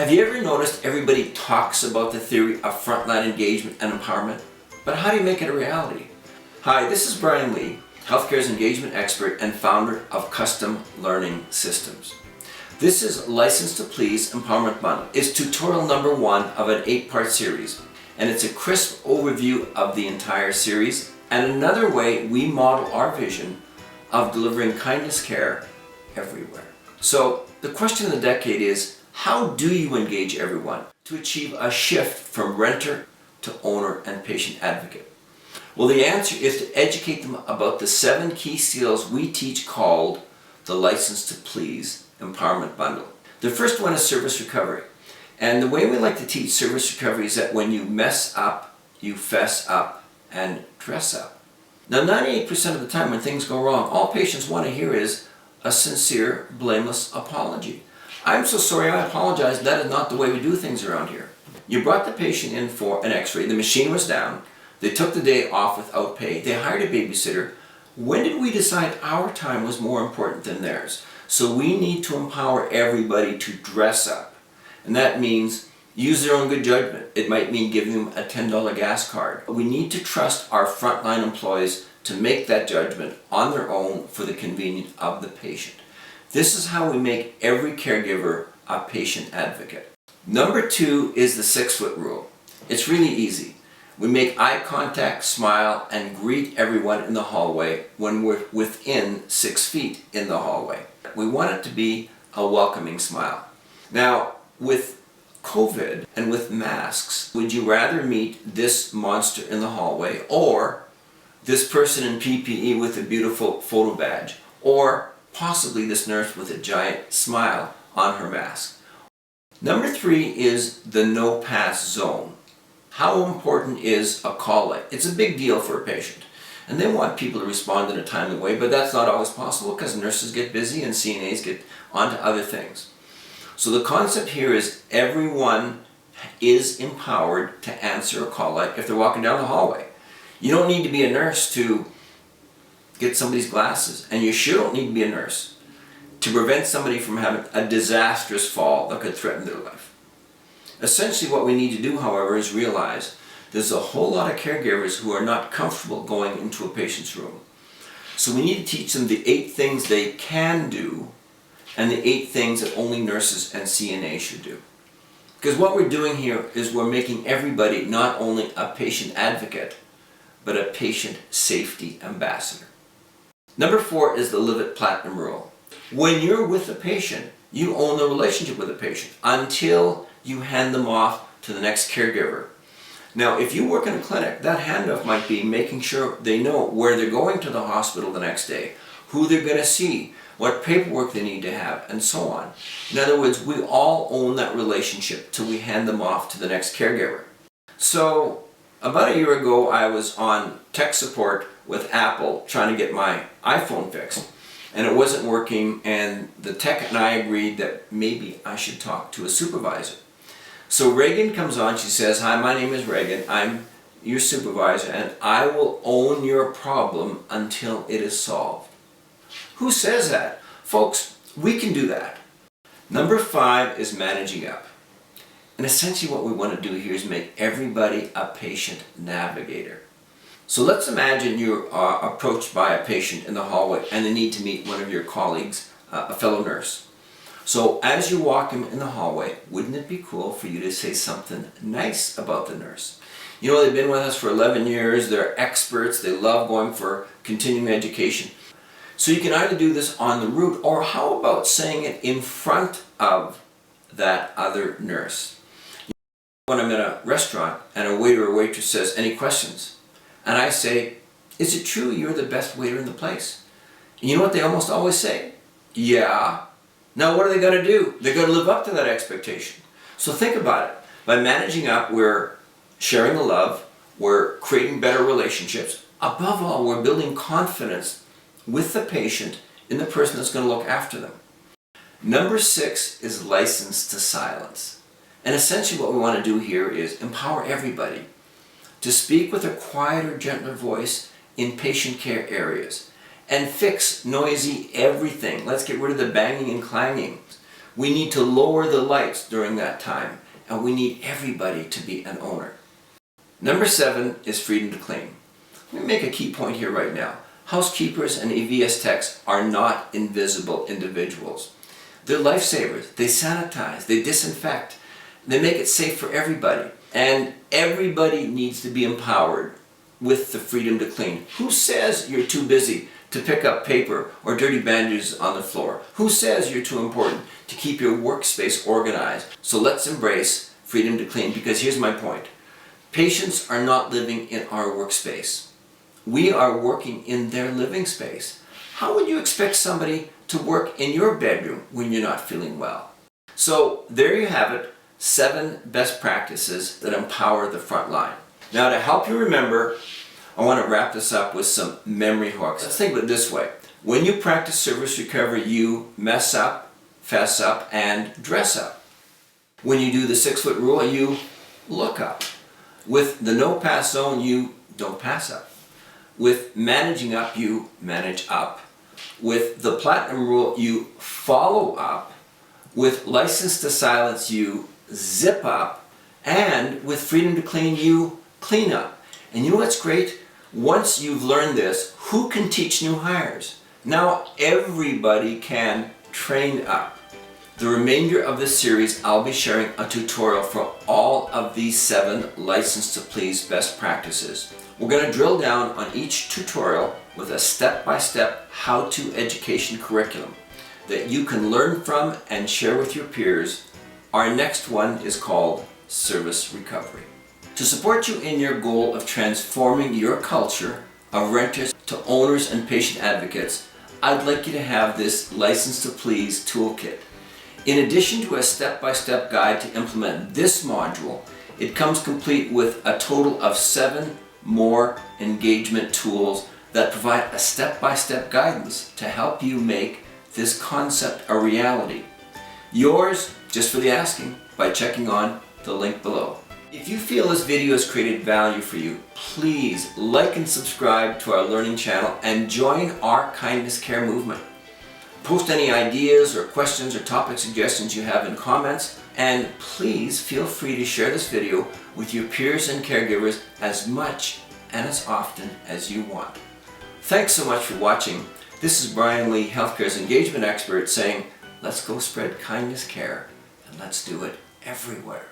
Have you ever noticed everybody talks about the theory of frontline engagement and empowerment? But how do you make it a reality? Hi, this is Brian Lee, healthcare's engagement expert and founder of Custom Learning Systems. This is License to Please Empowerment Bundle. It's tutorial number 1 of an 8-part series, and it's a crisp overview of the entire series and another way we model our vision of delivering kindness care everywhere. So the question of the decade is, how do you engage everyone to achieve a shift from renter to owner and patient advocate? Well, the answer is to educate them about the 7 key skills we teach called the License to Please Empowerment Bundle. The first one is service recovery. And the way we like to teach service recovery is that when you mess up, you fess up and dress up. Now, 98% of the time when things go wrong, all patients want to hear is a sincere, blameless apology. I'm so sorry, I apologize, that is not the way we do things around here. You brought the patient in for an x-ray, the machine was down, they took the day off without pay, they hired a babysitter. When did we decide our time was more important than theirs? So we need to empower everybody to dress up. And that means use their own good judgment. It might mean giving them a $10 gas card. We need to trust our frontline employees to make that judgment on their own for the convenience of the patient. This is how we make every caregiver a patient advocate. Number 2 is the 6-foot rule. It's really easy. We make eye contact, smile, and greet everyone in the hallway when we're within 6 feet in the hallway. We want it to be a welcoming smile. Now, with COVID and with masks, would you rather meet this monster in the hallway or this person in PPE with a beautiful photo badge, or possibly this nurse with a giant smile on her mask? Number 3 is the no-pass zone. How important is a call-out? It's a big deal for a patient, and they want people to respond in a timely way, but that's not always possible because nurses get busy and CNAs get onto other things. So the concept here is everyone is empowered to answer a call-out if they're walking down the hallway. You don't need to be a nurse to get somebody's glasses, and you sure don't need to be a nurse to prevent somebody from having a disastrous fall that could threaten their life. Essentially what we need to do, however, is realize there's a whole lot of caregivers who are not comfortable going into a patient's room. So we need to teach them the 8 things they can do and the 8 things that only nurses and CNA should do. Because what we're doing here is we're making everybody not only a patient advocate, but a patient safety ambassador. Number 4 is the Live It Platinum Rule. When you're with a patient, you own the relationship with the patient until you hand them off to the next caregiver. Now, if you work in a clinic, that handoff might be making sure they know where they're going to the hospital the next day, who they're going to see, what paperwork they need to have, and so on. In other words, we all own that relationship till we hand them off to the next caregiver. So, about a year ago, I was on tech support with Apple trying to get my iPhone fixed, and it wasn't working, and the tech and I agreed that maybe I should talk to a supervisor. So Reagan comes on, she says, "Hi, my name is Reagan, I'm your supervisor, and I will own your problem until it is solved." Who says that? Folks, we can do that. Number 5 is managing up. And essentially what we want to do here is make everybody a patient navigator. So let's imagine you're approached by a patient in the hallway and they need to meet one of your colleagues, a fellow nurse. So as you walk in the hallway, wouldn't it be cool for you to say something nice about the nurse? You know, they've been with us for 11 years, they're experts, they love going for continuing education. So you can either do this on the route, or how about saying it in front of that other nurse? When I'm in a restaurant and a waiter or waitress says, "Any questions?" and I say, "Is it true you're the best waiter in the place?" And you know what they almost always say? "Yeah." Now what are they going to do? They're going to live up to that expectation. So think about it. By managing up, we're sharing the love, we're creating better relationships. Above all, we're building confidence with the patient in the person that's going to look after them. Number 6 is license to silence. And essentially what we want to do here is empower everybody to speak with a quieter, gentler voice in patient care areas and fix noisy everything. Let's get rid of the banging and clanging. We need to lower the lights during that time, and we need everybody to be an owner. Number 7 is freedom to clean. Let me make a key point here right now. Housekeepers and EVS techs are not invisible individuals. They're lifesavers. They sanitize, they disinfect, they make it safe for everybody. And everybody needs to be empowered with the freedom to clean. Who says you're too busy to pick up paper or dirty bandages on the floor? Who says you're too important to keep your workspace organized? So let's embrace freedom to clean, because here's my point. Patients are not living in our workspace. We are working in their living space. How would you expect somebody to work in your bedroom when you're not feeling well? So there you have it, 7 best practices that empower the front line. Now, to help you remember, I want to wrap this up with some memory hooks. Let's think of it this way. When you practice service recovery, you mess up, fess up, and dress up. When you do the 6-foot rule, you look up. With the no pass zone, you don't pass up. With managing up, you manage up. With the platinum rule, you follow up. With license to silence, you zip up. And with freedom to clean, you clean up. And you know what's great? Once you've learned this, who can teach new hires? Now everybody can train up. The remainder of this series, I'll be sharing a tutorial for all of these 7 License to Please best practices. We're going to drill down on each tutorial with a step-by-step how-to education curriculum that you can learn from and share with your peers. Our next one is called Service Recovery. To support you in your goal of transforming your culture of renters to owners and patient advocates, I'd like you to have this License to Please toolkit. In addition to a step-by-step guide to implement this module, it comes complete with a total of 7 more engagement tools that provide a step-by-step guidance to help you make this concept a reality. Yours, just for the asking, by checking on the link below. If you feel this video has created value for you, please like and subscribe to our learning channel and join our Kindness Care movement. Post any ideas or questions or topic suggestions you have in comments, and please feel free to share this video with your peers and caregivers as much and as often as you want. Thanks so much for watching. This is Brian Lee, Healthcare's engagement expert, saying, let's go spread kindness care, and let's do it everywhere.